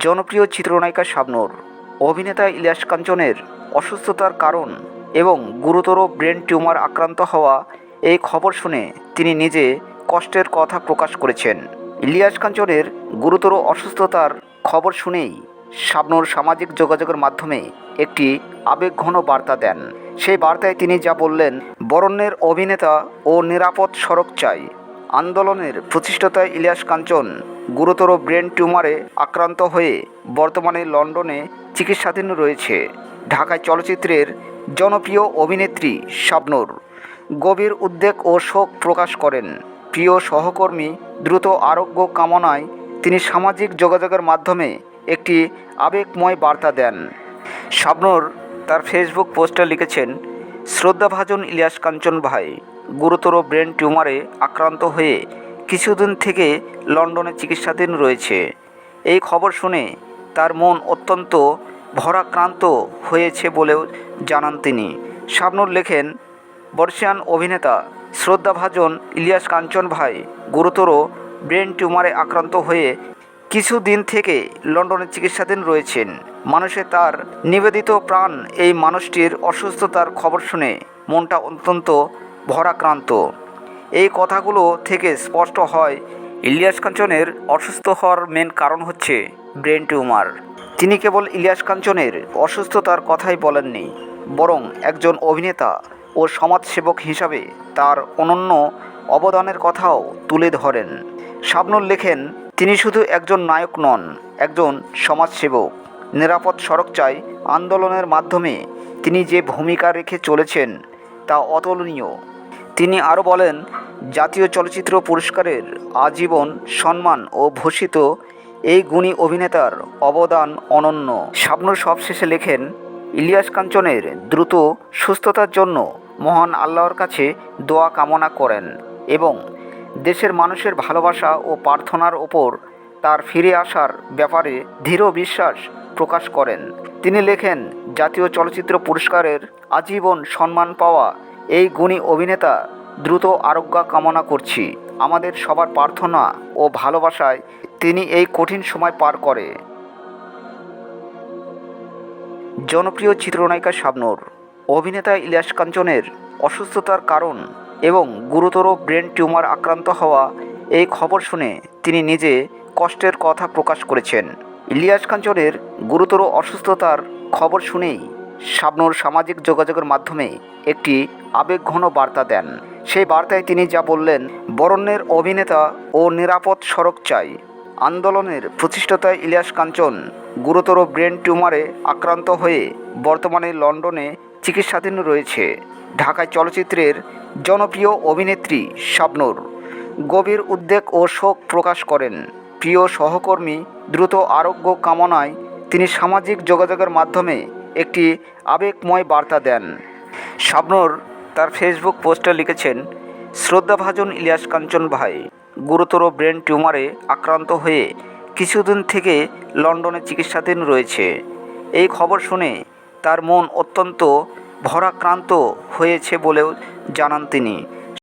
জনপ্রিয় চিত্রনায়িকা শাবনূর, অভিনেতা ইলিয়াস কাঞ্চনের অসুস্থতার কারণ এবং গুরুতর ব্রেন টিউমার আক্রান্ত হওয়া এই খবর শুনে তিনি নিজে কষ্টের কথা প্রকাশ করেছেন। ইলিয়াস কাঞ্চনের গুরুতর অসুস্থতার খবর শুনেই শাবনূর সামাজিক যোগাযোগের মাধ্যমে একটি আবেগঘন বার্তা দেন। সেই বার্তায় তিনি যা বললেন, বরেণ্যের অভিনেতা ও নিরাপদ সড়ক চাই আন্দোলনের প্রতিষ্ঠাতা ইলিয়াস কাঞ্চন গুরুতর ব্রেন টিউমারে আক্রান্ত হয়ে বর্তমানে লন্ডনে চিকিৎসাধীন রয়েছে। ঢাকায় চলচ্চিত্রের জনপ্রিয় অভিনেত্রী শাবনূর গভীর উদ্বেগ ও শোক প্রকাশ করেন। প্রিয় সহকর্মী দ্রুত আরোগ্য কামনায় তিনি সামাজিক যোগাযোগের মাধ্যমে একটি আবেগময় বার্তা দেন। শাবনূর তার ফেসবুক পোস্টে লিখেছেন, শ্রদ্ধাভাজন ইলিয়াস কাঞ্চন ভাই গুরুতর ব্রেন টিউমারে আক্রান্ত হয়ে কিছুদিন থেকে লন্ডনে চিকিৎসাধীন রয়েছে। এই খবর শুনে তার মন অত্যন্ত ভারাক্রান্ত হয়েছে বলেও জানান তিনি। শাবনূর লেখেন, বর্ষিয়ান অভিনেতা শ্রদ্ধাভাজন ইলিয়াস কাঞ্চন ভাই গুরুতর ব্রেন টিউমারে আক্রান্ত হয়ে কিছুদিন থেকে লন্ডনে চিকিৎসাধীন রয়েছেন। মানুষের তার নিবেদিত প্রাণ এই মানুষটির অসুস্থতার খবর শুনে মনটা অত্যন্ত ভারাক্রান্ত। এই কথাগুলো থেকে স্পষ্ট হয় ইলিয়াস কাঞ্চনের অসুস্থ হওয়ার মেন কারণ হচ্ছে ব্রেন টিউমার। তিনি কেবল ইলিয়াস কাঞ্চনের অসুস্থতার কথাই বলেননি, বরং একজন অভিনেতা ও সমাজসেবক হিসাবে তার অনন্য অবদানের কথাও তুলে ধরেন। শাবনূর লেখেন, তিনি শুধু একজন নায়ক নন, একজন সমাজসেবক। নিরাপদ সড়ক চাই আন্দোলনের মাধ্যমে তিনি যে ভূমিকা রেখে চলেছেন তা অতুলনীয়। তিনি আরও বলেন, জাতীয় চলচ্চিত্র পুরস্কারের আজীবন সম্মান ও ভূষিত এই গুণী অভিনেতার অবদান অনন্য। শাবনূর সবশেষে লেখেন, ইলিয়াস কাঞ্চনের দ্রুত সুস্থতার জন্য মহান আল্লাহর কাছে দোয়া কামনা করেন এবং দেশের মানুষের ভালোবাসা ও প্রার্থনার ওপর তার ফিরে আসার ব্যাপারে দৃঢ় বিশ্বাস প্রকাশ করেন। তিনি লেখেন, জাতীয় চলচ্চিত্র পুরস্কারের আজীবন সম্মান পাওয়া এই গুণী অভিনেতা দ্রুত আরোগ্য কামনা করছি। আমাদের সবার প্রার্থনা ও ভালোবাসায় তিনি এই কঠিন সময় পার করে। জনপ্রিয় চিত্রনায়িকা শাবনূর, অভিনেতা ইলিয়াস কাঞ্চনের অসুস্থতার কারণ এবং গুরুতর ব্রেন টিউমার আক্রান্ত হওয়া এই খবর শুনে তিনি নিজে কষ্টের কথা প্রকাশ করেছেন। ইলিয়াস কাঞ্চনের গুরুতর অসুস্থতার খবর শুনেই শাবনূর সামাজিক যোগাযোগের মাধ্যমে একটি আবেগঘন বার্তা দেন। সেই বার্তায় তিনি যা বললেন, বরেণ্যের অভিনেতা ও নিরাপদ সড়ক চাই আন্দোলনের প্রতিষ্ঠাতা ইলিয়াস কাঞ্চন গুরুতর ব্রেন টিউমারে আক্রান্ত হয়ে বর্তমানে লন্ডনে চিকিৎসাধীন রয়েছে। ঢাকায় চলচ্চিত্রের জনপ্রিয় অভিনেত্রী শাবনূর গভীর উদ্বেগ ও শোক প্রকাশ করেন। প্রিয় সহকর্মী দ্রুত আরোগ্য কামনায় তিনি সামাজিক যোগাযোগের মাধ্যমে একটি আবেগময় বার্তা দেন। শাবনূর তার ফেসবুক পোস্টে লিখেছেন, শ্রদ্ধাভাজন ইলিয়াস কাঞ্চন ভাই গুরুতর ব্রেন টিউমারে আক্রান্ত হয়ে কিছুদিন থেকে লন্ডনে চিকিৎসাধীন রয়েছে। এই খবর শুনে তার মন অত্যন্ত ভারাক্রান্ত হয়েছে বলেও জানান তিনি।